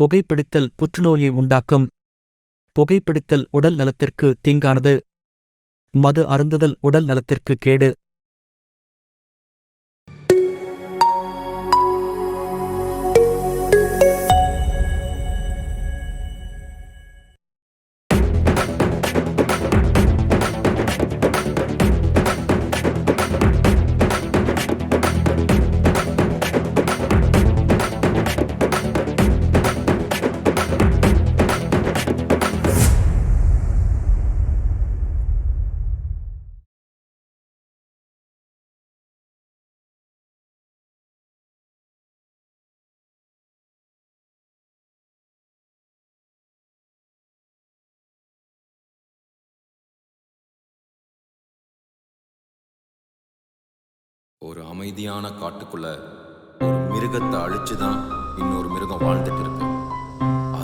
புகைப்பிடித்தல் புற்றுநோயை உண்டாக்கும். புகைப்பிடித்தல் உடல் நலத்திற்கு தீங்கானது. மது அருந்துதல் உடல் நலத்திற்கு கேடு. ஒரு அமைதியான காட்டுக்குள்ள ஒரு மிருகத்தை அழிச்சுதான் இன்னொரு மிருகம் வாழ்ந்துட்டு இருக்கு.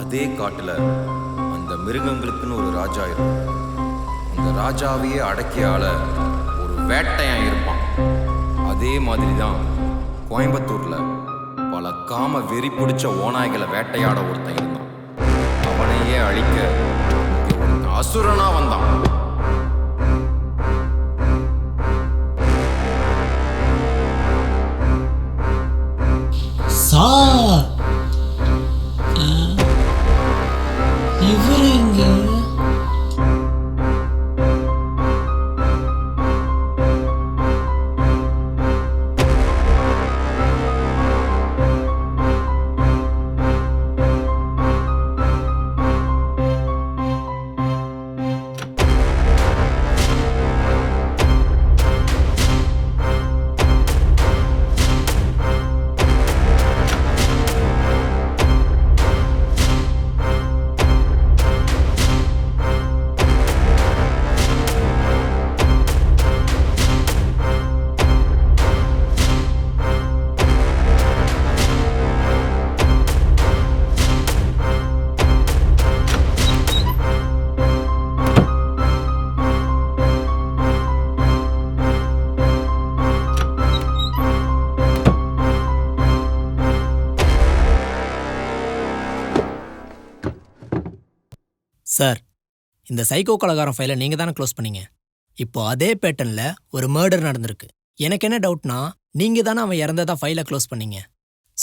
அதே காட்டுல அந்த மிருகங்களுக்குன்னு ஒரு ராஜா இருக்கும். அந்த ராஜாவையே அடக்கிய ஆள ஒரு வேட்டையான் இருப்பான். அதே மாதிரி தான் கோயம்புத்தூர்ல பல காம வெறி பிடிச்ச ஓநாய்களை வேட்டையாட ஒருத்தன் இருந்தான். அவனையே அழிக்க இவன் அசுரனா வந்தான். சார், இவரு எங்க? சார், இந்த சைக்கோ கொலைகாரன் ஃபைலை நீங்கள் தானே க்ளோஸ் பண்ணீங்க. இப்போ அதே பேட்டர்னில் ஒரு மர்டர் நடந்திருக்கு. எனக்கு என்ன டவுட்னா, நீங்கள் தானே அவன் இறந்ததா ஃபைலை க்ளோஸ் பண்ணீங்க.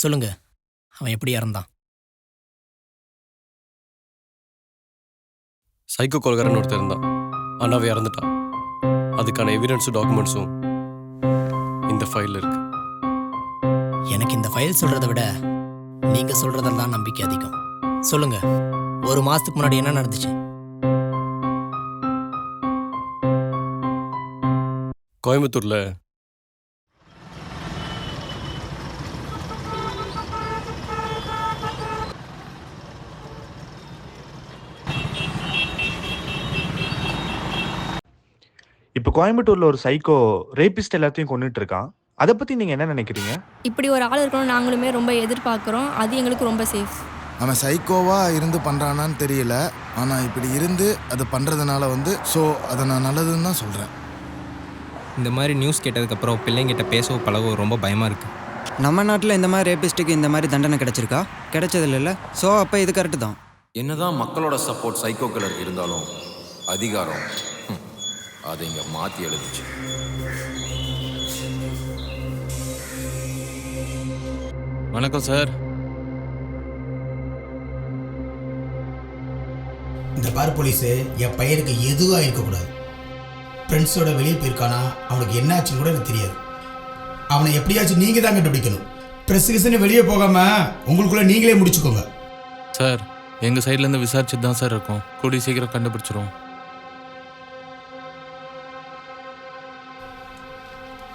சொல்லுங்க, அவன் எப்படி இறந்தான்? சைக்கோ கொலைகாரன் ஒருத்தர் இருந்தான், ஆனால் அவன் இறந்துட்டான். அதுக்கான எவிடன்ஸும் டாக்குமெண்ட்ஸும் இந்த ஃபைலில் இருக்கு. எனக்கு இந்த ஃபைல் சொல்கிறத விட நீங்கள் சொல்கிறதில் தான் நம்பிக்கை அதிகம். சொல்லுங்க, ஒரு மாதத்துக்கு முன்னாடி என்ன நடந்துச்சு? கோயம்புத்தூர்ல இப்போ கோயம்புத்தூர்ல ஒரு சைக்கோ ரேபிஸ்ட் எல்லாத்தையும் கொண்டுட்டு இருக்கான். அதை பத்தி நீங்க என்ன நினைக்கிறீங்க? இப்படி ஒரு ஆள் இருக்கணும் நாங்களுமே ரொம்ப எதிர்பார்க்குறோம். அது எங்களுக்கு ரொம்ப சேஃப். அவன் சைக்கோவா இருந்து பண்ணுறானான்னு தெரியல, ஆனால் இப்படி இருந்து அது பண்ணுறதுனால அதை நான் நல்லதுன்னு தான் சொல்கிறேன். இந்த மாதிரி நியூஸ் கேட்டதுக்கப்புறம் பிள்ளைங்கிட்ட பேசவோ பழகவோ ரொம்ப பயமாக இருக்குது. நம்ம நாட்டில் இந்த மாதிரி ரேபிஸ்ட்டுக்கு இந்த மாதிரி தண்டனை கிடைச்சிருக்கா? கிடைச்சதில்ல. ஸோ அப்போ இது கரெக்டு தான். என்னதான் மக்களோட சப்போர்ட் சைக்கோக்களுக்கு இருந்தாலும் அதிகாரம் அதை இங்கே மாற்றி எழுதிச்சு. வணக்கம் சார். இந்த பார் போலீஸு, என் பையனுக்கு எதுவாக இருக்கக்கூடாது. ஃப்ரெண்ட்ஸோட வெளியே போயிருக்கானா, அவனுக்கு என்ன ஆச்சுன்னு கூட எனக்கு தெரியாது. அவனை எப்படியாச்சும் நீங்கள் தான் கண்டுபிடிக்கணும். ப்ரெஸ்கிசன்னு வெளியே போகாமல் உங்களுக்குள்ளே நீங்களே முடிச்சுக்கோங்க. சார், எங்கள் சைட்லேருந்து விசாரிச்சுட்டு தான் சார் இருக்கோம். கூடிய சீக்கிரம் கண்டுபிடிச்சிருவோம்.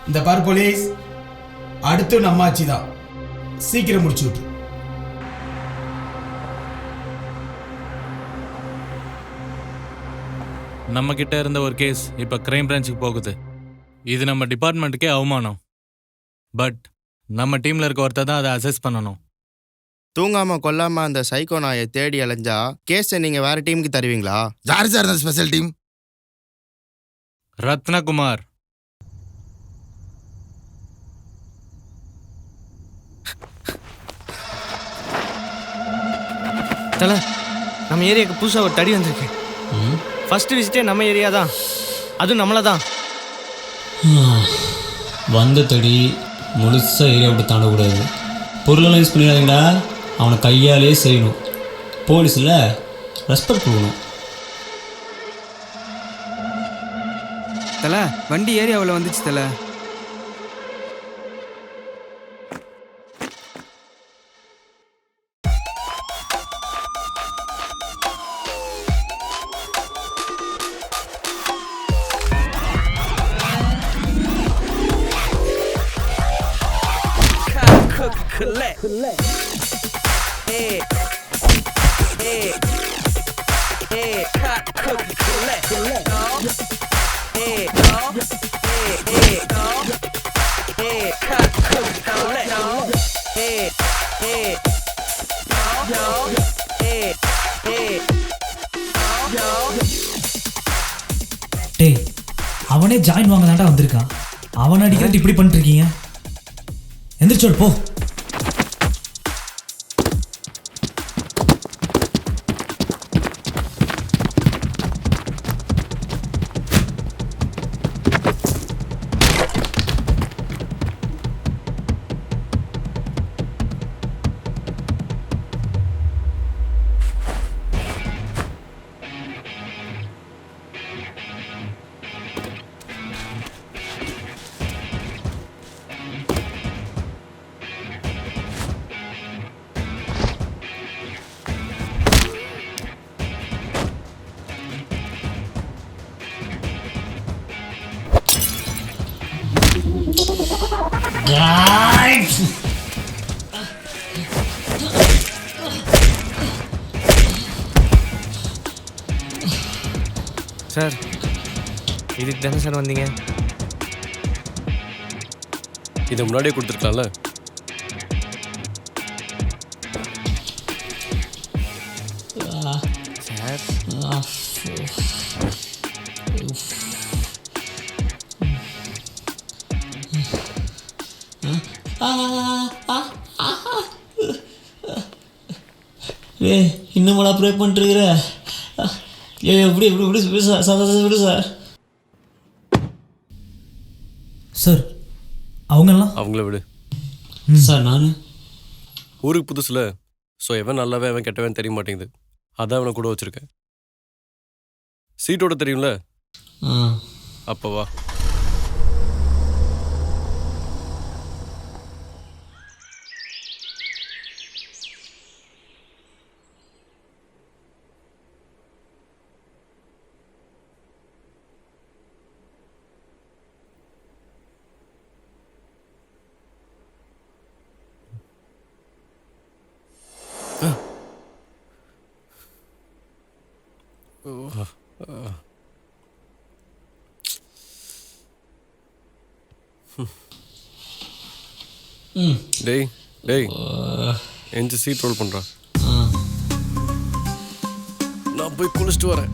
இந்த பார் போலீஸ், அடுத்து நம்ம ஆட்சி தான். சீக்கிரம் முடிச்சு விட்டு. நம்ம கிட்ட இருந்த ஒரு கேஸ் இப்போ கிரைம் பிரான்ச்சுக்கு போகுது. இது நம்ம டிபார்ட்மெண்ட்டுக்கே அவமானம். பட் நம்ம டீமில் இருக்க ஒருத்தர் தான் அதை அசஸ் பண்ணணும். தூங்காமல் கொல்லாமல் அந்த சைக்கோ நாயை தேடி அலைஞ்சா கேஸை நீங்கள் வேறு டீமுக்கு தருவீங்களா? யார் சார் அந்த ஸ்பெஷல் டீம்? ரத்னகுமார். தலை நம்ம ஏரியாவுக்கு புதுசாக ஒரு தடி வந்திருக்கு. ஃபஸ்ட்டு விசிட்டே நம்ம ஏரியா தான், அதுவும் நம்மளை தான். வந்த தடி முழுசாக ஏரியா விட்டு தாண்டக்கூடாது. பொருளெல்லாம் யூஸ் பண்ணிடாதீங்கடா, அவனை கையாலே செய்யணும். போலீஸில் ரெஸ்பெக்ட் கொடுக்கணும். தலை வண்டி ஏரியாவில் வந்துச்சு தலை. டேய், அவனே ஜாயின் வாங்க தாண்டா வந்திருக்கான். அவன் அடிக்கிறது இப்படி பண்ணிட்டு இருக்கீங்க. எந்திரிச்சோடு போ. சார் இதுக்கு தானே சார் வந்தீங்க? இதை முன்னாடியே கொடுத்துருக்கலாம்ல. சார் இன்னும் ப்ரே பண்ணிட்டுருக்குற. எப்படி எப்படி எப்படி சார் சார் சார் அவங்கெல்லாம் அவங்கள விடு சார். நான் ஊருக்கு புதுசில், ஸோ எவன் நல்லவன் எவன் கெட்டவன் தெரிய மாட்டேங்குது. அதான் அவனை கூட வச்சுருக்கேன். சீட்டோட தெரியும்ல, அப்போ வா. டேய் டேய் எஞ்சி சீட் ரோல் பண்ணுறான். நான் போய் குளிச்சுட்டு வரேன்.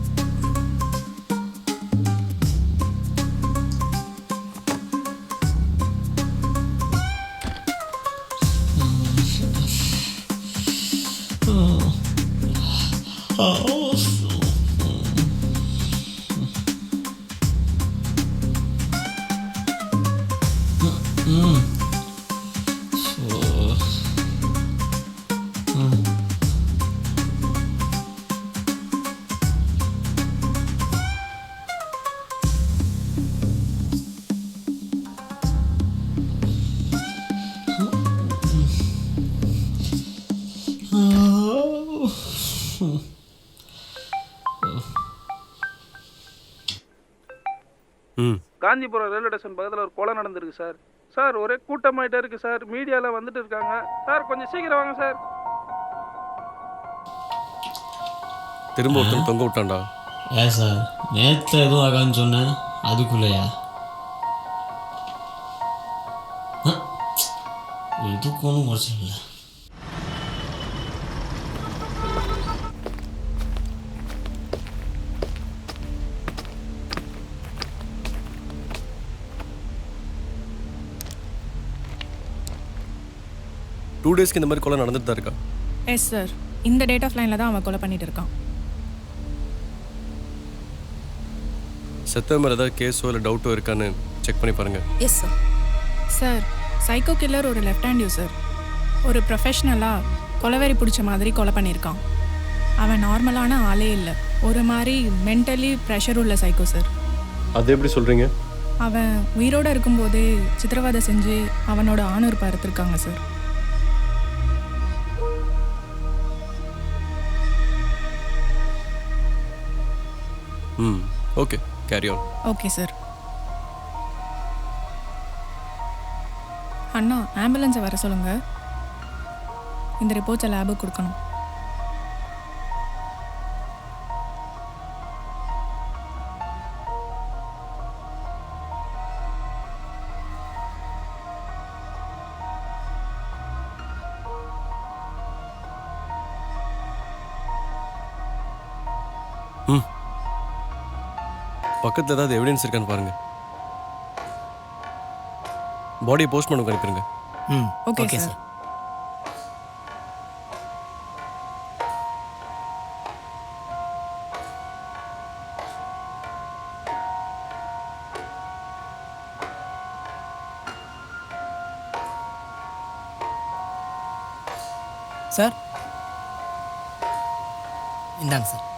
காஞ்சிபுரம் ரயில்வே ஸ்டேஷன் பக்கத்தில் ஒரு கொலை நடந்திருக்கு சார். சார் ஒரே கூட்டமாயிட்டே இருக்கு சார். மீடியாவில் வந்துட்டு இருக்காங்க சார். கொஞ்சம் சீக்கிரம் வாங்க சார். திரும்ப ஒருத்தன் தொங்க விட்டான்டா. ஏன் சார் நேற்று எதுவும் ஆகான்னு சொன்னேன், அதுக்குள்ளையா? இதுக்கு ஒன்றும் குறைச்சல் இல்லை. டூ டேஸ்க்கு இந்த மாதிரி கொலை நடந்துட்டு தான் இருக்கா? Yes sir. இந்த டேட் ஆஃப் லைனில் தான் அவன் கொலை பண்ணிட்டு இருக்கான். செத்த மாதிரி ஏதாவது கேஸோ இல்லை டவுட்டோ இருக்கான்னு செக் பண்ணி பாருங்கள். Yes sir. Sir, psycho killer ஒரு லெஃப்ட் ஹேண்ட் யூசர். ஒரு ப்ரொஃபஷ்னலாக கொலைவெறி பிடிச்ச மாதிரி கொலை பண்ணியிருக்கான். அவன் நார்மலான ஆளே இல்லை, ஒரு மாதிரி மென்டலி ப்ரெஷர் உள்ள சைக்கோ சார். அது எப்படி சொல்கிறீங்க? அவன் உயிரோடு இருக்கும்போதே சித்திரவதை செஞ்சு அவனோட ஆணுறுப்பை அறுத்துருக்காங்க sir. Okay, carry on. Okay sir. அண்ணா, ஆம்புலன்ஸை வர சொல்லுங்க. இந்த ரிப்போர்ட்ஸை லேபுக்கு கொடுக்கணும். பக்கத்தில் ஏதாவது எவிடன்ஸ் இருக்கான்னு பாருங்க. பாடியை போஸ்ட்மார்ட்டம் அனுப்பிடுங்க. Okay sir. சார், இந்தாங்க சார்.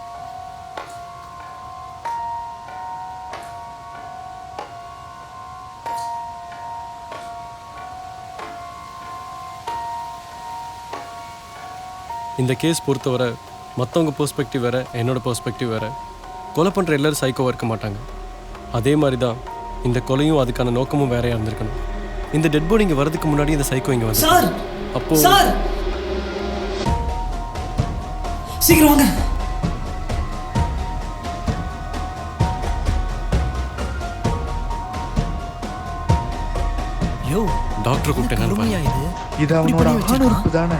இந்த கேஸ் பொறுத்தவரை மற்றவங்க பெர்ஸ்பெக்டிவ் வேறு, என்னோட பெர்ஸ்பெக்டிவ் வேறு. கொலை பண்ணுற எல்லோரும் சைக்கோவாக இருக்க மாட்டாங்க. அதே மாதிரி தான் இந்த கொலையும் அதுக்கான நோக்கமும் வேறையாக இருந்திருக்கணும். இந்த டெட் பாடி இங்கே வரதுக்கு முன்னாடி இந்த சைக்கோ இங்கே வந்து அப்போ சீக்கிரம் வாங்க. யோ, டாக்டர் கூப்பிட்டேன். இது அவனோட ஆணுறுப்பு தானே?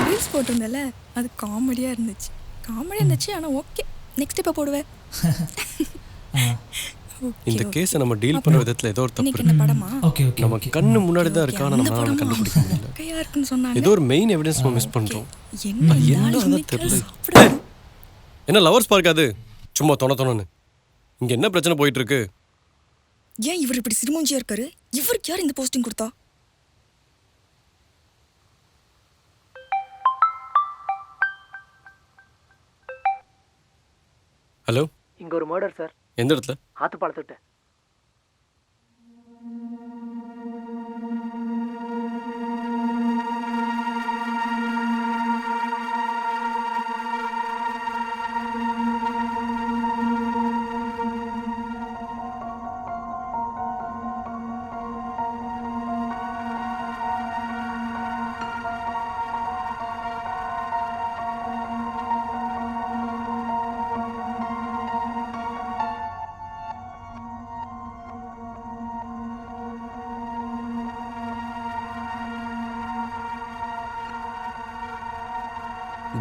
ரீல்ஸ் போட்டிருந்தல, அது காமெடியாக இருந்துச்சு. ஆனால் ஓகே, நெக்ஸ்ட் இப்போ போடுவேன். இந்த கேஸை நம்ம டீல் பண்ணுற விதத்தில் ஏதோ ஒரு தப்பு என்ன படமா? நம்ம கண்ணு முன்னாடி தான் இருக்கா, நம்மளால கண்டுபிடிக்க முடியல. கையா இருக்குன்னு சொன்னாங்க. ஏதோ ஒரு மெயின் எவிடன்ஸ் நம்ம மிஸ் பண்ணுறோம். என்ன தெரியல. என்ன லவர்ஸ் பார்க்காது சும்மா தொணன்னு. இங்கே என்ன பிரச்சனை போயிட்டு இருக்கு? ஏன் இவர் இப்படி சிறுமூஞ்சியா இருக்காரு? இவருக்கு யார் இந்த போஸ்டிங் கொடுத்தா? ஹலோ, இங்க ஒரு மர்டர் சார். எந்த இடத்துல? ஆத்துப்பாலத்துக்கிட்ட.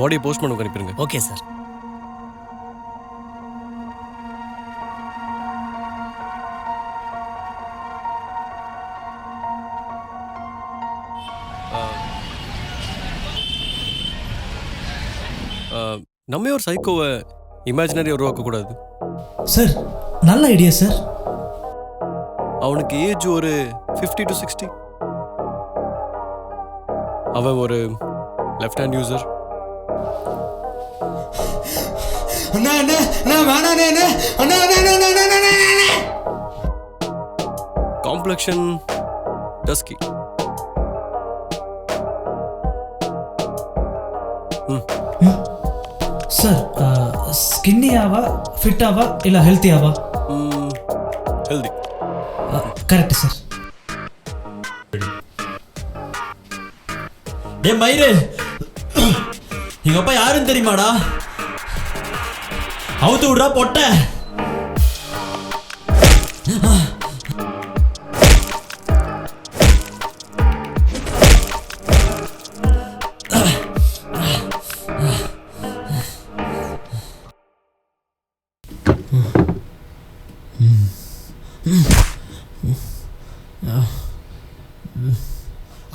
பாடியை போஸ்ட்மார்ட்டம் அனுப்பிடுங்க. Okay sir. நம்ம ஒரு சைக்கோவை இமேஜினரியாக உருவாக்கக்கூடாது சார். நல்ல ஐடியா சார். அவனுக்கு ஏஜ் ஒரு 50 to 60. அவன் ஒரு left hand user. Complexion dusky. Sir, ஸ்கின்னியாவா, ஃபிட்டாவா இல்லை ஹெல்த்தியாவா? ஹெல்தி. Correct sir. டே மயிறு, எங்க அப்பா யாருன்னு தெரியுமாடா? அவுத்து விடுறா பொட்ட.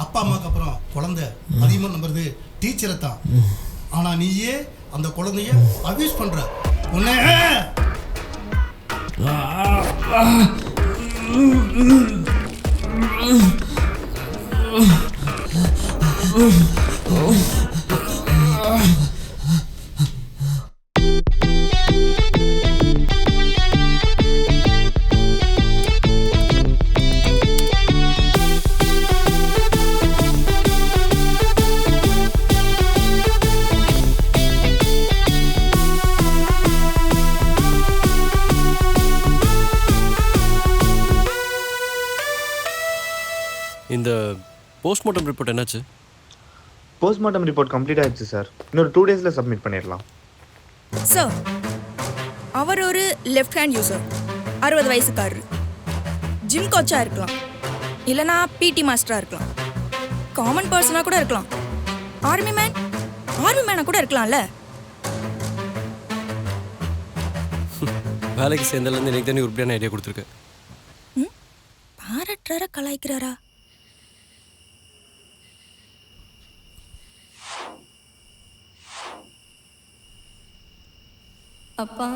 அப்பா அம்மாக்கு அப்புறம் அதிகமாக நம்புறது டீச்சரை தான். ஆனால் நீயே அந்த குழந்தைய அபியூஸ் பண்ற. உன்னை இந்த போஸ்ட்மார்ட்டம் ரிப்போர்ட் என்னாச்சு? போஸ்ட்மார்ட்டம் ரிப்போர்ட் கம்ப்ளீட் ஆயிடுச்சு சார். இன்னொரு 2 டேஸில் சப்மிட் பண்ணிடலாம். சார், அவர் ஒரு லெஃப்ட் ஹேண்ட் யூசர், 60 வயசுக்காரரு. ஜிம் கோச்சாக இருக்கலாம், இல்லைனா பிடி மாஸ்டராக இருக்கலாம், காமன் பர்சனாக கூட இருக்கலாம், ஆர்மி மேனாக கூட இருக்கலாம்ல. வேலைக்கு சேர்ந்ததுலேருந்து எனக்கு தானே உருப்படியான ஐடியா கொடுத்துருக்கேன். பாராட்டுறாரா கலாய்க்கிறாரா? அப்பா,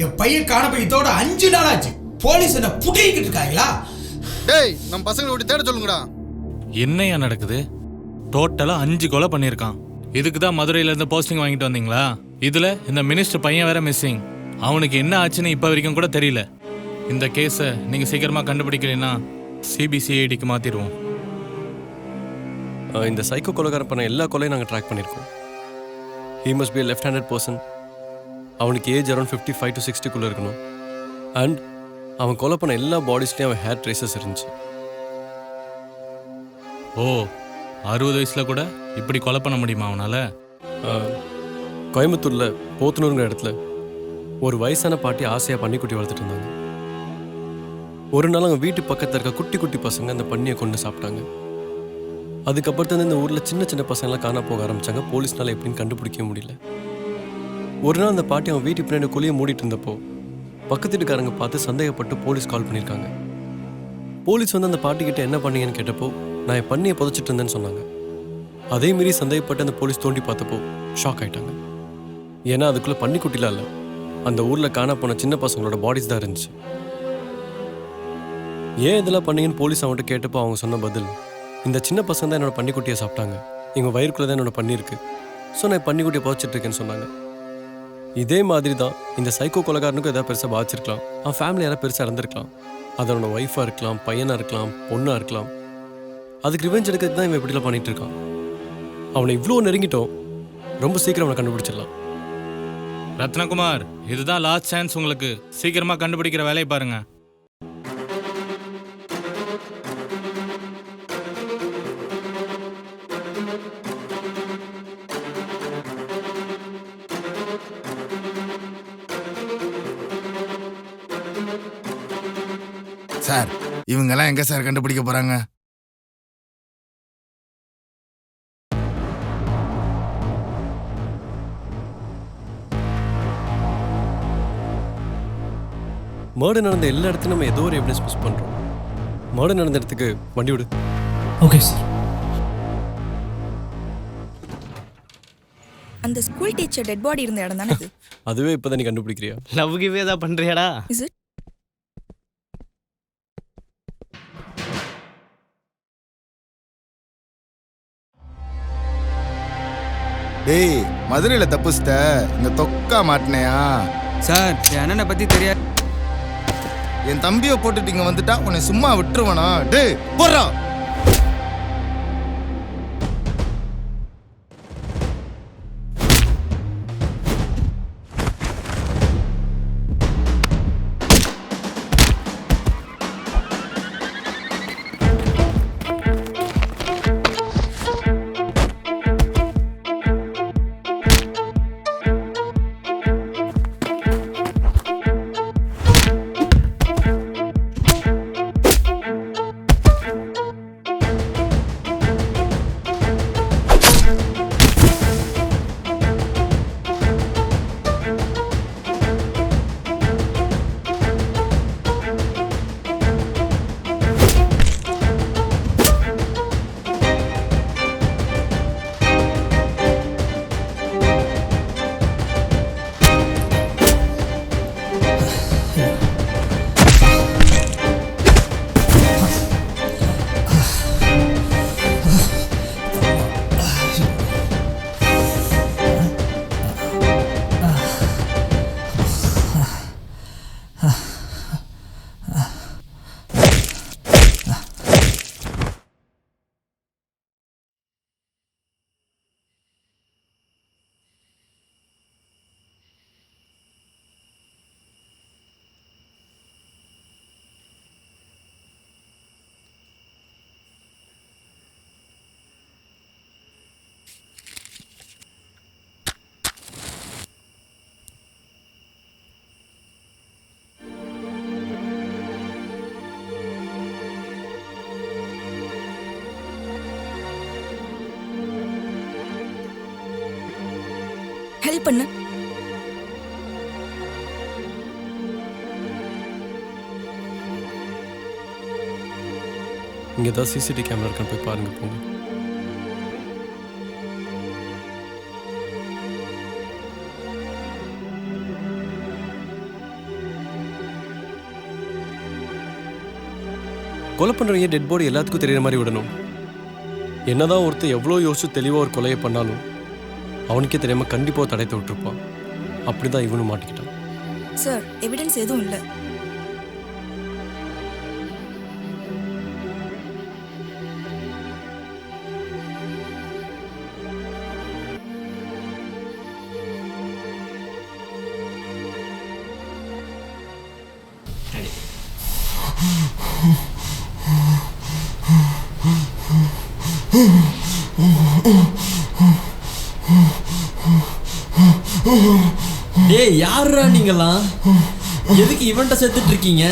என் பையன் காணப்ப இதோட 5 நாள் ஆச்சு. போலீஸ் என்ன புடிக்கிட்டு இருக்காங்களா? டேய், நம்ம பசங்களை விட்டு தேட சொல்லுங்கடா. என்னையா நடக்குது? டோட்டலா 5 கொலை பண்ணியிருக்கான். இதுக்கு தான் மதுரையில இருந்து போஸ்டிங் வாங்கிட்டு வந்தீங்களா? இதுல இந்த மினிஸ்டர் பையன் வேற மிஸ்ஸிங். அவனுக்கு என்ன ஆச்சுன்னு இப்ப வரைக்கும் கூட தெரியல. இந்த கேஸை நீங்க சீக்கிரமா கண்டுபிடிக்கலைன்னா சிபிசிஐடிக்கு மாத்திடுவோம். இந்த சைக்கோ கொலைகாரன் பண்ண எல்லா கொலையும் நாங்கள் ட்ராக் பண்ணியிருக்கோம். He must be a left-handed person. அவனுக்கு ஏஜ் அரௌண்ட் 55 to 60 இருக்கணும். அண்ட் அவன் கொலை பண்ண எல்லா பாடிஸ்லேயும் அவன் ஹேர் ட்ரேசஸ் இருந்துச்சு. ஓ, 60 வயசுல கூட இப்படி கொலை பண்ண முடியுமா அவனால? கோயம்புத்தூரில் போத்தனூருங்கிற இடத்துல ஒரு வயசான பாட்டி ஆசையாக பன்னிக்குட்டி வளர்த்துட்டு இருந்தாங்க. ஒரு நாள் அவங்க வீட்டு பக்கத்தில் இருக்க குட்டி குட்டி பசங்க அந்த பன்னியை கொண்டு சாப்பிட்டாங்க. அதுக்கப்புறத்து இந்த ஊரில் சின்ன சின்ன பசங்களாம் காணா போக ஆரம்பித்தாங்க. போலீஸ்னால எப்படின்னு கண்டுபிடிக்க முடியல. ஒரு நாள் அந்த பாட்டி அவன் வீட்டு பின்னாடி குழியை மூடிட்டு இருந்தப்போ பக்கத்து வீட்டுக்காரங்க பார்த்து சந்தேகப்பட்டு போலீஸ் கால் பண்ணியிருக்காங்க. போலீஸ் வந்து அந்த பாட்டிக்கிட்ட என்ன பண்ணீங்கன்னு கேட்டப்போ நான் என் பன்னியை புதைச்சிட்டு இருந்தேன்னு சொன்னாங்க. அதே மீறி சந்தேகப்பட்டு அந்த போலீஸ் தோண்டி பார்த்தப்போ ஷாக் ஆயிட்டாங்க. ஏன்னா அதுக்குள்ளே பன்னிக்குட்டிலாம் இல்லை, அந்த ஊரில் காண போன சின்ன பசங்களோட பாடிஸ் தான் இருந்துச்சு. ஏன் இதெல்லாம் பண்ணீங்கன்னு போலீஸ் அவங்ககிட்ட கேட்டப்போ அவங்க சொன்ன பதில், இந்த சின்ன பசங்க தான் என்னோட பன்னிக்குட்டியை சாப்பிட்டாங்க, எங்கள் வயிறுக்குள்ளே தான் என்னோட பண்ணி இருக்கு, ஸோ நான் பன்னிக்குட்டியை புதைச்சிட்டு இருக்கேன்னு சொன்னாங்க. இதே மாதிரி தான் இந்த சைக்கோ கொலைகாரனுக்கும் எதாவது பெருசாக பாதிச்சிருக்கலாம். அவன் ஃபேமிலி யாராவது பெருசாக இறந்துருக்கலாம். அதனோட ஒய்ஃபாக இருக்கலாம், பையனாக இருக்கலாம், பொண்ணாக இருக்கலாம். அதுக்கு ரிவெஞ்ச் எடுக்கிறதுக்கு தான் இவன் இப்படிலாம் பண்ணிட்டு இருக்கான். அவனை இவ்வளோ நெருங்கிட்டோம், ரொம்ப சீக்கிரம் அவனை கண்டுபிடிச்சிடலாம். ரத்னகுமார், இதுதான் லாஸ்ட் சான்ஸ் உங்களுக்கு. சீக்கிரமா கண்டுபிடிக்கிற வேலையை பாருங்க. சார் இவங்கெல்லாம் எங்க சார் கண்டுபிடிக்க போறாங்க? மர்டர் நடந்த எல்லா இடத்துலையும் நம்ம ஏதோ ஒரு எவிடன்ஸ் மிஸ் பண்ணுறோம். மர்டர் நடந்த இடத்துக்கு வண்டி விடு. Okay sir. அந்த ஸ்கூல் டீச்சர் டெட் பாடி இருந்த இடம் தானே இது? அதுவே இப்போ தான் நீ கண்டுபிடிக்கிறியா? லவ் கிவே தான் பண்றியாடா? Is it? டேய் மதுரையில தப்புச்சிட்ட, இந்த தொக்கா மாட்டினையா? சார் என் அண்ணனை பற்றி தெரியாது. என் தம்பியை போட்டுட்டு இங்க வந்துட்டா உன்னை சும்மா விட்டுருவனா? டேய் போறா. ஹெல்ப் பண்ணு. இங்கே தான் சிசிடிவி கேமரா இருக்கான்னு போய் பாருங்க போங்க. கொலை பண்ணுறவங்க டெட் பாடி எல்லாத்துக்கும் தெரியுற மாதிரி விடணும். என்னதான் ஒருத்தர் எவ்வளோ யோசிச்சு தெளிவாக ஒரு கொலையை பண்ணாலும் அவனுக்கே தெரியாமல் கண்டிப்பாக தடைத்தை விட்டுருப்பான். அப்படி தான் இவனும் மாட்டிக்கிட்டான். சார் எவிடன்ஸ் எதுவும் இல்லை. டேய் யாருடா நீங்களாம்? எதுக்கு இவன்ட்ட செத்துட்டு இருக்கீங்க?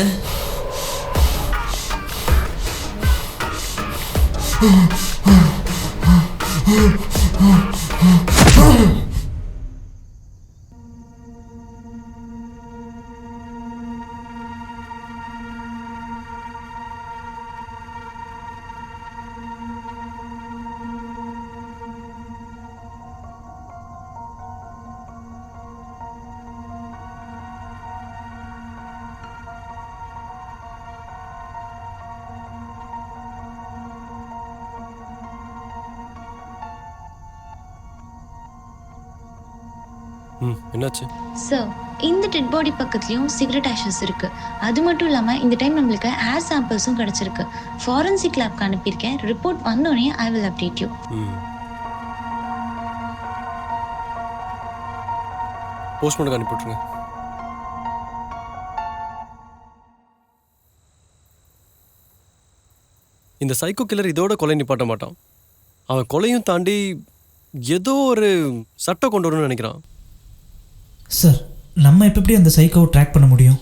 என்னாச்சு? சார், இந்த டெட் பாடி பக்கத்துலயும் சிகரெட் ஆஷஸ் இருக்கு. அது மட்டும் இல்லாம இந்த டைம் நம்மளுக்கு ஏர் சாம்பிள்ஸும் கிடைச்சிருக்கு. ஃபாரன்சிக் லேப்க்கு அனுப்பியிருக்கேன். ரிப்போர்ட் வந்தோடனே I will update you. Postmortem அனுப்பிவிட்ருங்க. இந்த சைக்கோ கில்லர் இதோட கொலை நிப்பாட்ட மாட்டான். அவன் கொலையும் தாண்டி ஏதோ ஒரு சட்டம் கொண்டு வரணும்னு நினைக்கிறான். சார், நம்ம இப்போ எப்படி அந்த சைக்கோவை ட்ராக் பண்ண முடியும்?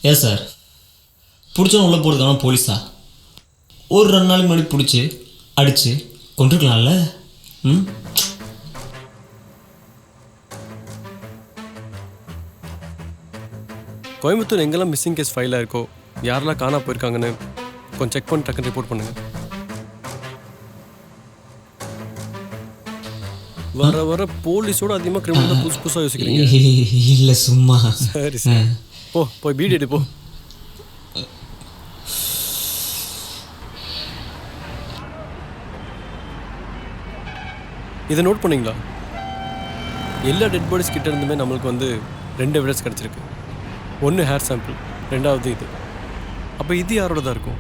ஏன் சார், பிடிச்சவன் உள்ளே போகிறதுக்கான போலீஸா? ஒரு 2 நாளைக்கு முன்னாடி பிடிச்சி அடித்து கொண்டிருக்கலாம்ல. கோயம்புத்தூர் எங்கெல்லாம் மிஸ்ஸிங் கேஸ் ஃபைலாக இருக்கோ, யாரெல்லாம் காணா போயிருக்காங்கன்னு கொஞ்சம் செக் பண்ணி டக்குன்னு ரிப்போர்ட் பண்ணுங்க. வர போலீஸோட அதிகமாக கிரிமினல் புதுசாக யோசிக்கிறீங்க. இல்லை சும்மா. சரி சரி, போய் பீடி எடு போ. இதை நோட் பண்ணீங்களா? எல்லா டெட் பாடிஸ் கிட்ட இருந்துமே நம்மளுக்கு 2 எவிடன்ஸ் கிடச்சிருக்கு. ஒன்று ஹேர் சாம்பிள், 2வது இது. அப்போ இது யாரோட தான் இருக்கும்?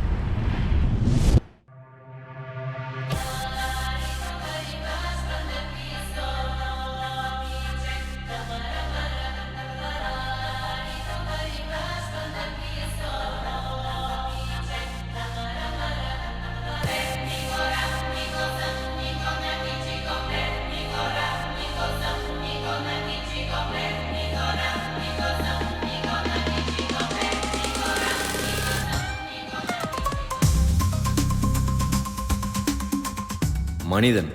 மனிதன்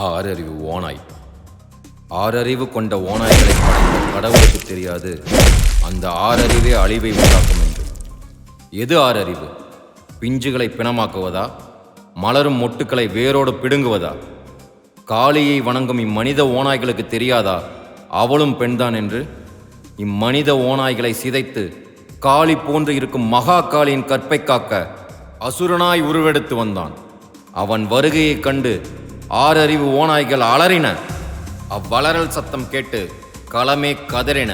6 அறிவு ஓநாய். 6 அறிவு கொண்ட ஓநாய்களை படைத்த கடவுளுக்கு தெரியாது அந்த 6 அறிவே அழிவை உண்டாக்கும் என்று. எது 6 அறிவு? பிஞ்சுகளை பிணமாக்குவதா? மலரும் மொட்டுக்களை வேரோடு பிடுங்குவதா? காளியை வணங்கும் இம்மனித ஓநாய்களுக்கு தெரியாதா அவளும் பெண்தான் என்று? இம்மனித ஓநாய்களை சிதைத்து காளி போன்று இருக்கும் மகா காளியின் கற்பை காக்க அசுரனாய் உருவெடுத்து வந்தான். அவன் வருகையைக் கண்டு 6 அறிவு ஓநாய்கள் அலறின. அவ்வளரல் சத்தம் கேட்டு களமே கதறின.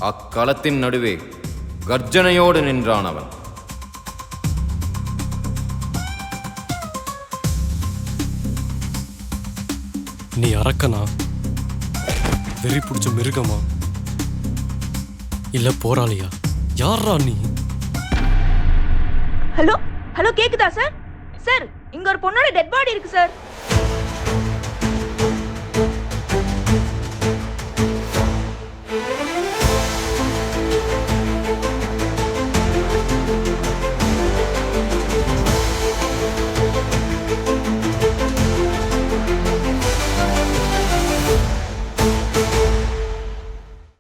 அக்களத்தின் நடுவே கர்ஜனையோடு நின்றான் அவன். நீ அரக்கனா? வெறி பிடிச்ச மிருகமா? இல்ல போராளியா? யாரா நீ? ஹலோ ஹலோ, கேக்குதா சார்? சார், இங்க ஒரு பொண்ணோட டெட் பாடி இருக்கு சார்.